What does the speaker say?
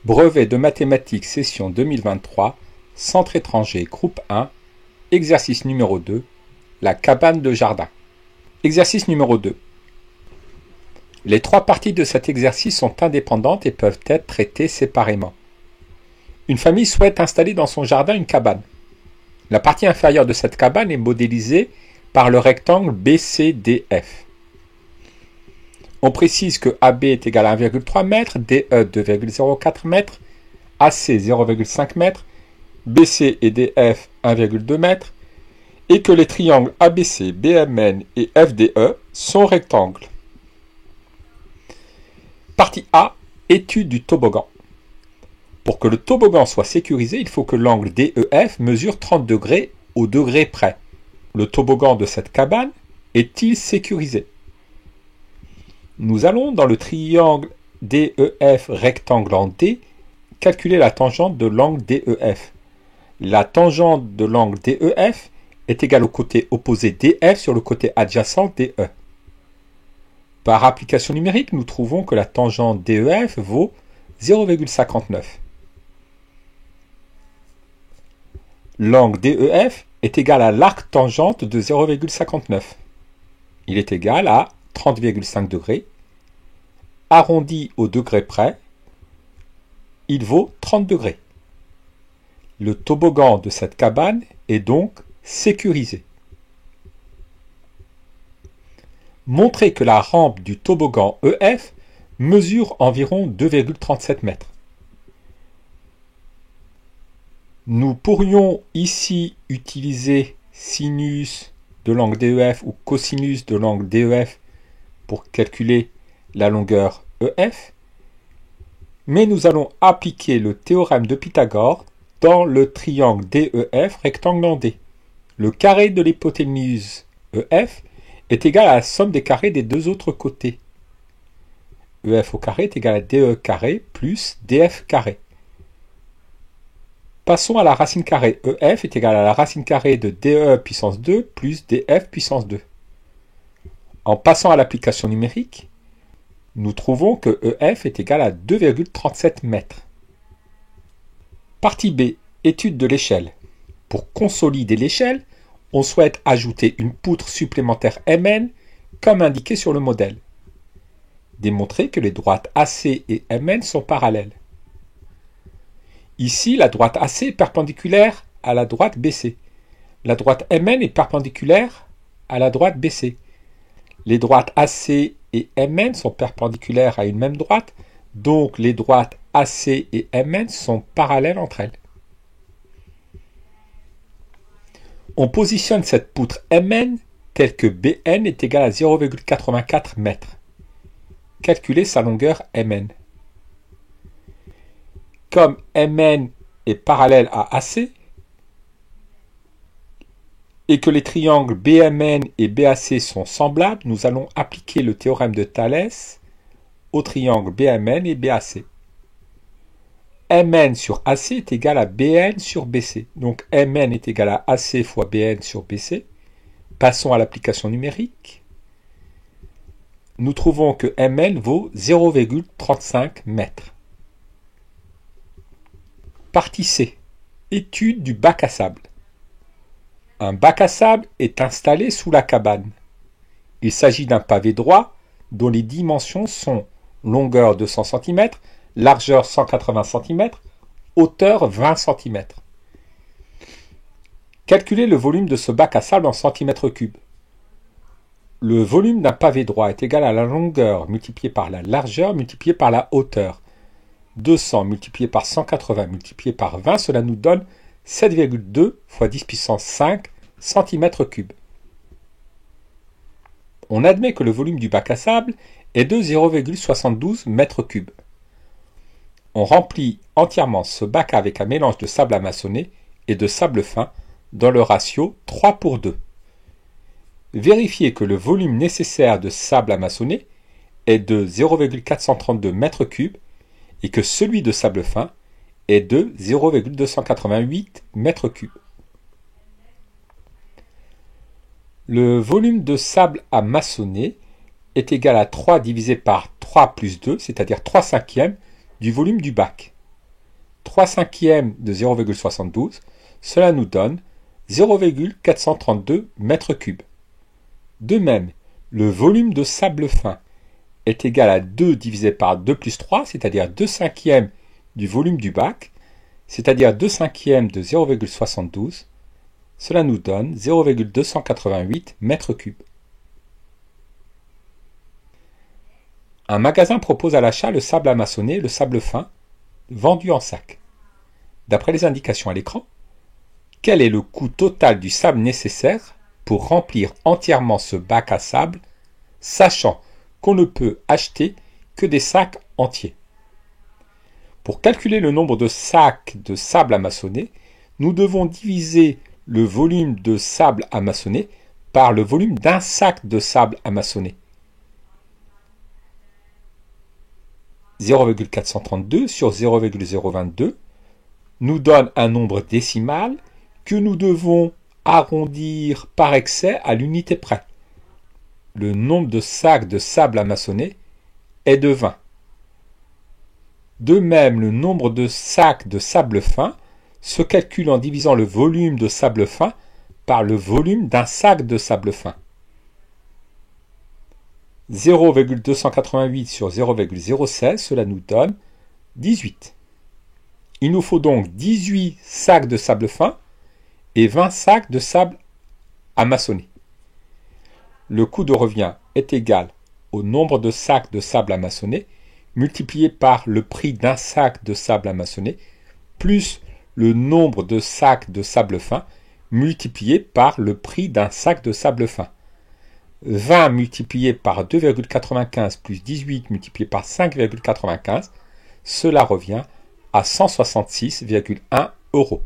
Brevet de mathématiques session 2023, Centre étranger, groupe 1, exercice numéro 2, la cabane de jardin. Exercice numéro 2. Les trois parties de cet exercice sont indépendantes et peuvent être traitées séparément. Une famille souhaite installer dans son jardin une cabane. La partie inférieure de cette cabane est modélisée par le rectangle BCDF. On précise que AB est égal à 1,3 m, DE 2,04 m, AC 0,5 m, BC et DF 1,2 m, et que les triangles ABC, BMN et FDE sont rectangles. Partie A, étude du toboggan. Pour que le toboggan soit sécurisé, il faut que l'angle DEF mesure 30 degrés au degré près. Le toboggan de cette cabane est-il sécurisé? Nous allons dans le triangle DEF rectangle en D calculer la tangente de l'angle DEF. La tangente de l'angle DEF est égale au côté opposé DF sur le côté adjacent DE. Par application numérique, nous trouvons que la tangente DEF vaut 0,59. L'angle DEF est égal à l'arc tangente de 0,59. Il est égal à 30,5 degrés. Arrondi au degré près, il vaut 30 degrés. Le toboggan de cette cabane est donc sécurisé. Montrez que la rampe du toboggan EF mesure environ 2,37 mètres. Nous pourrions ici utiliser sinus de l'angle DEF ou cosinus de l'angle DEF pour calculer la longueur EF, mais nous allons appliquer le théorème de Pythagore dans le triangle DEF rectangle en D. Le carré de l'hypoténuse EF est égal à la somme des carrés des deux autres côtés. EF au carré est égal à DE carré plus DF carré. Passons à la racine carrée. EF est égal à la racine carrée de DE puissance 2 plus DF puissance 2. En passant à l'application numérique, nous trouvons que EF est égal à 2,37 mètres. Partie B, étude de l'échelle. Pour consolider l'échelle, on souhaite ajouter une poutre supplémentaire MN comme indiqué sur le modèle. Démontrer que les droites AC et MN sont parallèles. Ici, la droite AC est perpendiculaire à la droite BC. La droite MN est perpendiculaire à la droite BC. Les droites AC et MN sont perpendiculaires à une même droite, donc les droites AC et MN sont parallèles entre elles. On positionne cette poutre MN telle que BN est égal à 0,84 m. Calculez sa longueur MN. Comme MN est parallèle à AC, et que les triangles BMN et BAC sont semblables, nous allons appliquer le théorème de Thalès aux triangles BMN et BAC. MN sur AC est égal à BN sur BC. Donc MN est égal à AC fois BN sur BC. Passons à l'application numérique. Nous trouvons que MN vaut 0,35 mètres. Partie C. Étude du bac à sable. Un bac à sable est installé sous la cabane. Il s'agit d'un pavé droit dont les dimensions sont longueur 200 cm, largeur 180 cm, hauteur 20 cm. Calculez le volume de ce bac à sable en centimètres cubes. Le volume d'un pavé droit est égal à la longueur multipliée par la largeur multipliée par la hauteur. 200 multiplié par 180 multiplié par 20, cela nous donne 7,2 fois 10 puissance 5 cm3. On admet que le volume du bac à sable est de 0,72 m3. On remplit entièrement ce bac avec un mélange de sable amassonné et de sable fin dans le ratio 3 pour 2. Vérifiez que le volume nécessaire de sable amassonné est de 0,432 m3 et que celui de sable fin est de 0,288 m3. Le volume de sable à maçonner est égal à 3 divisé par 3 plus 2, c'est-à-dire 3/5 du volume du bac. 3 cinquièmes de 0,72, cela nous donne 0,432 m3. De même, le volume de sable fin est égal à 2 divisé par 2 plus 3, c'est-à-dire 2 cinquièmes du volume du bac, c'est-à-dire 2 cinquièmes de 0,72, cela nous donne 0,288 m3. Un magasin propose à l'achat le sable amassonné et le sable fin, vendu en sac. D'après les indications à l'écran, quel est le coût total du sable nécessaire pour remplir entièrement ce bac à sable, sachant qu'on ne peut acheter que des sacs entiers? Pour calculer le nombre de sacs de sable amassonné, nous devons diviser le volume de sable amassonné par le volume d'un sac de sable amassonné. 0,432 sur 0,022 nous donne un nombre décimal que nous devons arrondir par excès à l'unité près. Le nombre de sacs de sable amassonné est de 20. De même, le nombre de sacs de sable fin se calcule en divisant le volume de sable fin par le volume d'un sac de sable fin. 0,288 sur 0,016, cela nous donne 18. Il nous faut donc 18 sacs de sable fin et 20 sacs de sable amassonné. Le coût de revient est égal au nombre de sacs de sable amassonné multiplié par le prix d'un sac de sable amassonné plus le nombre de sacs de sable fin multiplié par le prix d'un sac de sable fin. 20 multiplié par 2,95 plus 18 multiplié par 5,95, cela revient à 166,1 €.